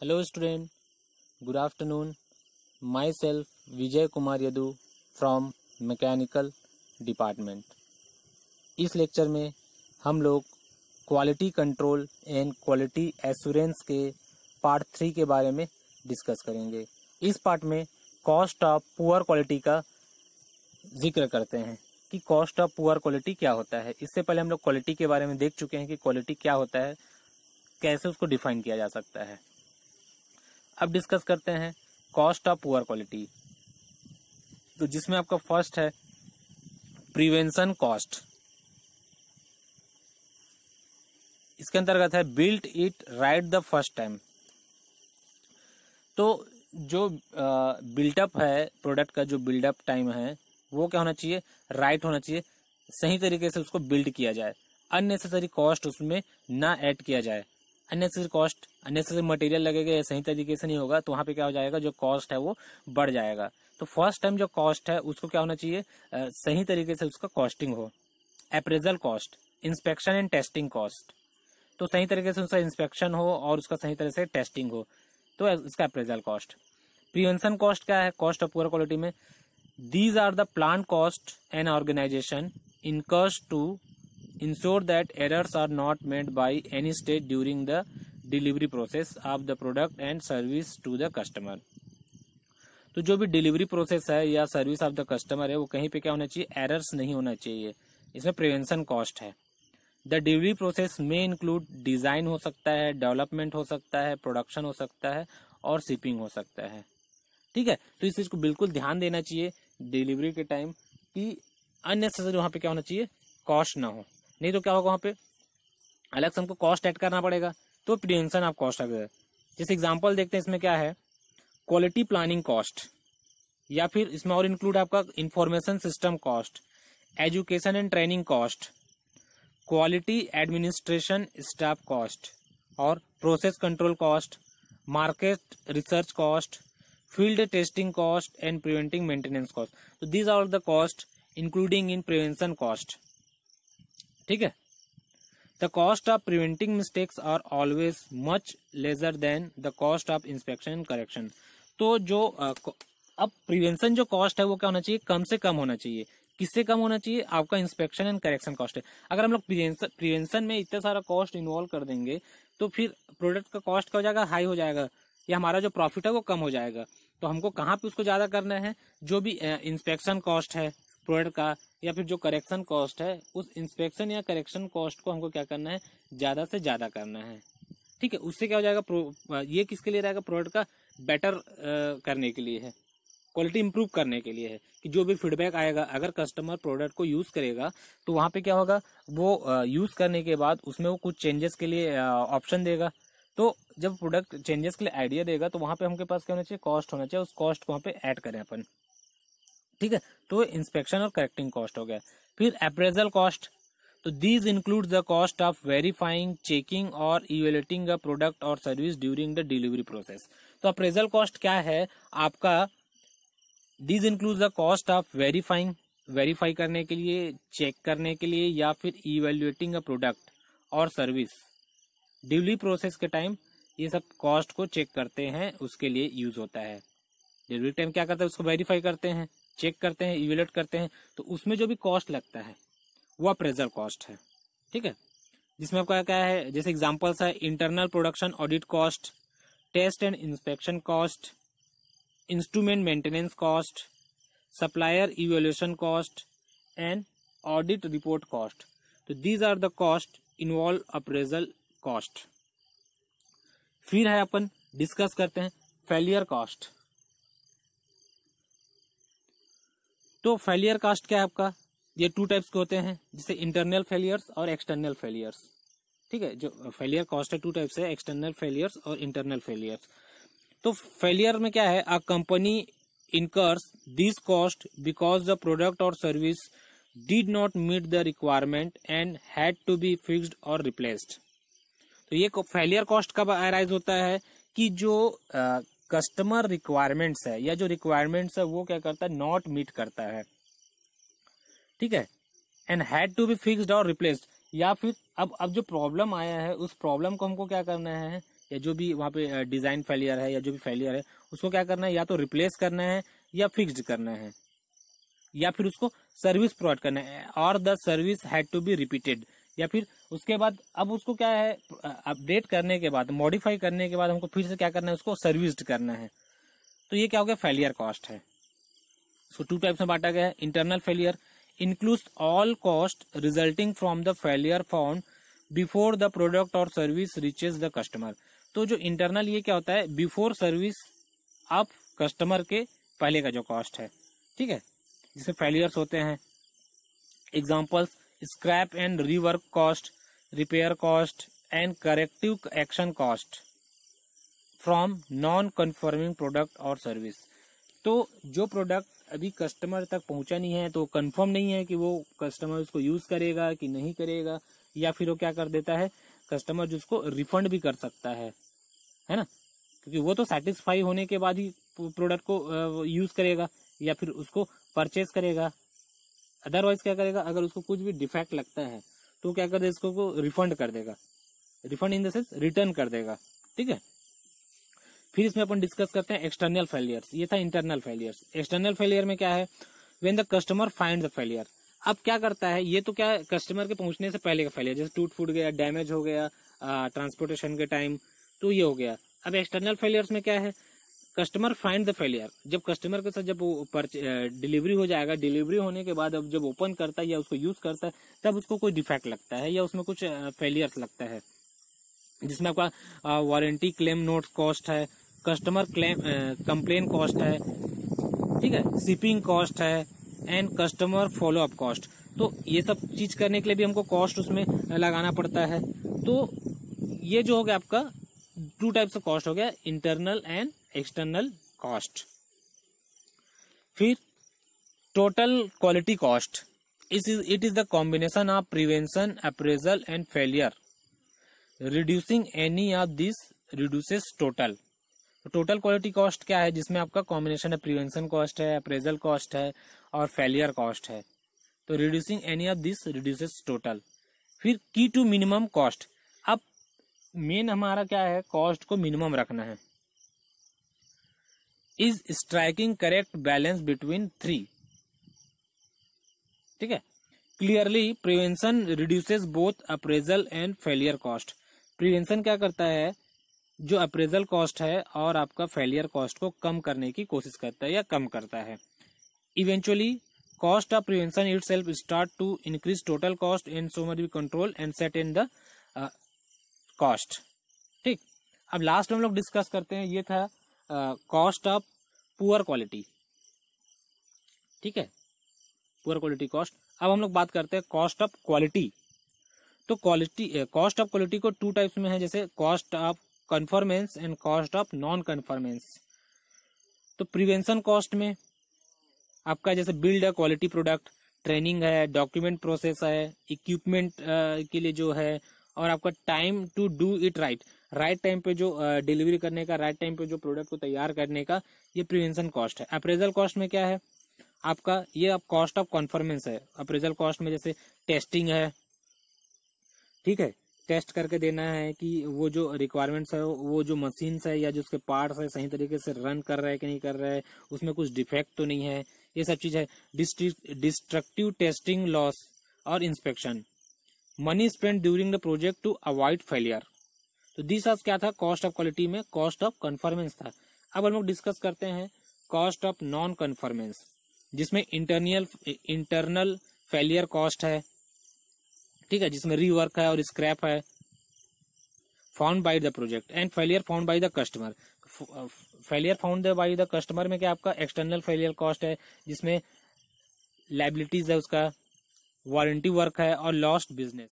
Hello student, good afternoon. Myself Vijay Kumar Yadu from mechanical department. इस lecture में हम लोग quality control and quality assurance के part 3 के बारे में डिस्कस करेंगे। इस पार्ट में कॉस्ट ऑफ पुअर क्वालिटी का जिक्र करते हैं कि कॉस्ट ऑफ पुअर क्वालिटी क्या होता है। इससे पहले हम लोग क्वालिटी के बारे में देख चुके हैं कि क्वालिटी क्या होता है, कैसे उसको डिफाइन किया जा सकता है। अब डिस्कस करते हैं कॉस्ट ऑफ पुअर क्वालिटी, तो जिसमें आपका फर्स्ट है प्रिवेंशन कॉस्ट। इसके अंतर्गत है built it right the first time. तो जो बिल्टअप है प्रोडक्ट का, जो बिल्डअप टाइम है वो क्या होना चाहिए, राइट होना चाहिए, सही तरीके से उसको बिल्ड किया जाए, अननेसेसरी कॉस्ट उसमें ना ऐड किया जाए। अननेसेसरी कॉस्ट, अननेसेसरी मटेरियल लगेगा, या सही तरीके से नहीं होगा तो वहां पे क्या हो जाएगा, जो कॉस्ट है वो बढ़ जाएगा। तो फर्स्ट टाइम जो कॉस्ट है उसको क्या होना चाहिए, सही तरीके से उसका कॉस्टिंग हो। Appraisal cost, inspection and testing cost, तो सही तरीके से उसका इंस्पेक्शन हो और उसका सही तरह से टेस्टिंग हो, तो इसका अप्रेजल कॉस्ट। प्रिवेंशन कॉस्ट क्या है कॉस्ट ऑफ पुअर क्वालिटी में, these are the plan cost an organisation incurs to ensure that errors are not made by any stage during the delivery process of the product and service to the customer। तो जो भी delivery process है या service of the customer है वो कहीं पे क्या होना चाहिए, एरर्स नहीं होना चाहिए। इसमें प्रिवेंशन कॉस्ट है। द डिलीवरी प्रोसेस में इंक्लूड डिजाइन हो सकता है, डेवलपमेंट हो सकता है, प्रोडक्शन हो सकता है और शिपिंग हो सकता है। ठीक है, तो इस चीज को बिल्कुल ध्यान देना चाहिए डिलीवरी के टाइम कि अननेसेसरी वहां पे क्या होना चाहिए, कॉस्ट ना हो, नहीं तो क्या होगा वहां पे अलग से हमको कॉस्ट ऐड करना पड़ेगा, तो प्रिवेंशन ऑफ कॉस्ट आ गया। जैसे एग्जांपल देखते हैं, इसमें क्या है, क्वालिटी प्लानिंग कॉस्ट, या फिर इसमें और इंक्लूड आपका information system cost, education and training cost, quality administration staff cost और process control cost, market research cost, field testing cost and preventing maintenance cost. तो these are the cost including in prevention cost. ठीक है, the cost of preventing mistakes are always much lesser than the cost of inspection and correction. तो जो अब prevention जो cost है वो क्या होना चाहिए, कम से कम होना चाहिए। किससे कम होना चाहिए, आपका इंस्पेक्शन एंड करेक्शन कॉस्ट है। अगर हम लोग प्रिवेंशन में इतना सारा कॉस्ट इन्वॉल्व कर देंगे तो फिर प्रोडक्ट का कॉस्ट क्या हो जाएगा, हाई हो जाएगा, या हमारा जो प्रॉफिट है वो कम हो जाएगा। तो हमको कहाँ पे उसको ज्यादा करना है, जो भी इंस्पेक्शन कॉस्ट है प्रोडक्ट का या फिर जो करेक्शन कॉस्ट है, उस इंस्पेक्शन या करेक्शन कॉस्ट को हमको क्या करना है, ज्यादा से ज्यादा करना है। ठीक है, उससे क्या हो जाएगा, ये किसके लिए रहेगा, प्रोडक्ट का बेटर करने के लिए है, क्वालिटी इंप्रूव करने के लिए है, कि जो भी फीडबैक आएगा, अगर कस्टमर प्रोडक्ट को यूज करेगा तो वहां पे क्या होगा, वो यूज करने के बाद उसमें वो कुछ चेंजेस के लिए ऑप्शन देगा। तो जब प्रोडक्ट चेंजेस के लिए आइडिया देगा तो वहां पे हमके पास क्या होना चाहिए, कॉस्ट होना चाहिए, उस कॉस्ट को वहां पे ऐड करें अपन। ठीक है, तो इंस्पेक्शन और करेक्टिंग कॉस्ट हो गया। फिर अप्रेजल कॉस्ट, तो these include the cost of verifying, checking और इवेल्युएटिंग अ प्रोडक्ट और service during the delivery process. तो अप्रेजल कॉस्ट क्या है आपका, these include the cost of verifying, verify करने के लिए, चेक करने के लिए, या फिर इवेल्युएटिंग अ प्रोडक्ट और सर्विस डिलीवरी प्रोसेस के टाइम। ये सब कॉस्ट को चेक करते हैं, उसके लिए यूज होता है। डिलीवरी टाइम क्या करता है, उसको वेरीफाई करते हैं, चेक करते हैं, इवेल्युएट करते हैं, तो उसमें जो भी कॉस्ट लगता है वो अप्रेजल कॉस्ट है। ठीक है, जिसमें आपका क्या है, जैसे एग्जांपल्स है, internal production audit cost, test and inspection cost, instrument maintenance cost, supplier evaluation cost and audit report cost. तो these are the cost involve appraisal cost. फिर है अपन डिस्कस करते हैं फेलियर कॉस्ट। तो फेलियर कॉस्ट क्या है आपका, ये 2 टाइप्स के होते हैं, जैसे इंटरनल फेलियर्स और एक्सटर्नल फेलियर्स। ठीक है, जो फेलियर कॉस्ट है 2 टाइप्स है, एक्सटर्नल फेलियर्स और इंटरनल फेलियर्स। तो फेलियर में क्या है, a company incurs this cost because the product और service did not meet the requirement and had to be fixed और रिप्लेस्ड। तो ये फेलियर कॉस्ट कब अराइज होता है कि जो कस्टमर रिक्वायरमेंट्स है या जो रिक्वायरमेंट्स है वो क्या करता है, नॉट मीट करता है। ठीक है, and had to be fixed और रिप्लेस्ड, या फिर अब जो प्रॉब्लम आया है उस प्रॉब्लम को हमको क्या करना है, या जो भी वहाँ पे डिजाइन फेलियर है या जो भी फेलियर है उसको क्या करना है, या तो रिप्लेस करना है या फिक्स्ड करना है या फिर उसको सर्विस प्रोवाइड करना है, और the service had to be repeated, या फिर उसके बाद अब उसको क्या है अपडेट करने के बाद, मॉडिफाई करने के बाद हमको फिर से क्या करना है, उसको सर्विस्ड करना है। तो ये क्या हो गया, फेलियर कॉस्ट है। इसको 2 टाइप्स में बांटा गया है। Internal failure includes all cost resulting from the failure found before the product or service reaches the customer। तो जो इंटरनल ये क्या होता है, बिफोर सर्विस आप कस्टमर के पहले का जो कॉस्ट है, ठीक है, जिसमें फेलियर्स होते हैं। Examples scrap and rework cost, repair cost and corrective action cost from non confirming product और सर्विस। तो जो प्रोडक्ट अभी कस्टमर तक पहुंचा नहीं है, तो कंफर्म नहीं है कि वो कस्टमर उसको यूज करेगा कि नहीं करेगा, या फिर वो क्या कर देता है, कस्टमर जिसको रिफंड भी कर सकता है ना, क्योंकि वो तो सेटिस्फाई होने के बाद ही प्रोडक्ट को यूज करेगा या फिर उसको परचेज करेगा। अदरवाइज क्या करेगा, अगर उसको कुछ भी डिफेक्ट लगता है तो क्या कर देगा, इसको रिफंड कर देगा, refund in the sense return कर देगा, ठीक है। फिर इसमें अपन डिस्कस करते हैं एक्सटर्नल फेलियर्स। ये था इंटरनल फेलियर्स। एक्सटर्नल फेलियर में क्या है, when the customer find the failure. अब क्या करता है, ये तो क्या है कस्टमर के पहुंचने से पहले का फेलियर, जैसे टूट फूट गया, डैमेज हो गया ट्रांसपोर्टेशन के टाइम, तो ये हो गया। अब एक्सटर्नल फेलियर्स में क्या है, कस्टमर फाइंड द फेलियर, जब कस्टमर के साथ जब वो डिलीवरी हो जाएगा, डिलीवरी होने के बाद अब जब ओपन करता है या उसको यूज करता है तब उसको कोई डिफेक्ट लगता है या उसमें कुछ फेलियर्स लगता है, जिसमें आपका वारंटी क्लेम नोट कॉस्ट है, कस्टमर क्लेम कंप्लेन कॉस्ट है, ठीक है, शिपिंग कॉस्ट है and customer follow up cost. तो ये सब चीज करने के लिए भी हमको कॉस्ट उसमें लगाना पड़ता है। तो ये जो हो गया आपका 2 टाइप्स ऑफ कॉस्ट हो गया, इंटरनल एंड एक्सटर्नल कॉस्ट। फिर total quality cost, it is the combination of prevention, appraisal and failure, reducing any of this reduces total. Total quality cost क्या है, जिसमें आपका कॉम्बिनेशन है, प्रिवेंशन कॉस्ट है, appraisal cost है और फेलियर कॉस्ट है। तो reducing any of this reduces total. फिर की टू मिनिमम कॉस्ट, अब मेन हमारा क्या है, कॉस्ट को मिनिमम रखना है। Is striking correct balance between 3, ठीक है। Clearly prevention reduces both appraisal and failure cost. Prevention क्या करता है, जो अप्रेजल कॉस्ट है और आपका फेलियर कॉस्ट को कम करने की कोशिश करता है या कम करता है। Eventually cost of prevention itself start to increase total cost and so much be control and set in the cost, ठीक। अब लास्ट में हम लोग डिस्कस करते हैं, ये था कॉस्ट ऑफ पुअर क्वालिटी, ठीक है, पुअर क्वालिटी कॉस्ट। अब हम लोग बात करते हैं कॉस्ट ऑफ क्वालिटी। तो क्वालिटी कॉस्ट ऑफ क्वालिटी को 2 टाइप्स में है, जैसे cost of conformance and cost of non conformance. तो प्रिवेंशन कॉस्ट में आपका जैसे बिल्ड है क्वालिटी प्रोडक्ट, ट्रेनिंग है, डॉक्यूमेंट प्रोसेस है, इक्विपमेंट के लिए जो है, और आपका time to do it right, right time पे जो डिलीवरी करने का, राइट टाइम पे जो प्रोडक्ट को तैयार करने का, ये प्रिवेंशन कॉस्ट है। अप्रेजल कॉस्ट में क्या है आपका, ये आप कॉस्ट ऑफ कन्फर्मेंस है। अप्रेजल कॉस्ट में जैसे टेस्टिंग है, ठीक है, टेस्ट करके देना है कि वो जो रिक्वायरमेंट्स है, वो जो मशीन्स है या जो उसके पार्ट्स है सही तरीके से रन कर रहा है कि नहीं कर रहा है, उसमें कुछ डिफेक्ट तो नहीं है, ये सब चीज है। डिस्ट्रक्टिव टेस्टिंग, लॉस और inspection, money spend during the project to avoid failure. तो दिस आज क्या था, कॉस्ट ऑफ क्वालिटी में कॉस्ट ऑफ कन्फर्मेंस था। अब हम लोग डिस्कस करते हैं कॉस्ट ऑफ नॉन कन्फर्मेंस, जिसमें इंटरनल फेलियर कॉस्ट है, ठीक है, जिसमें रीवर्क है और स्क्रैप है, found by the project and failure found by the customer. Failure found by the customer में क्या आपका एक्सटर्नल फेलियर कॉस्ट है, जिसमें लायबिलिटीज है, उसका वारंटी वर्क है और लॉस्ट बिजनेस।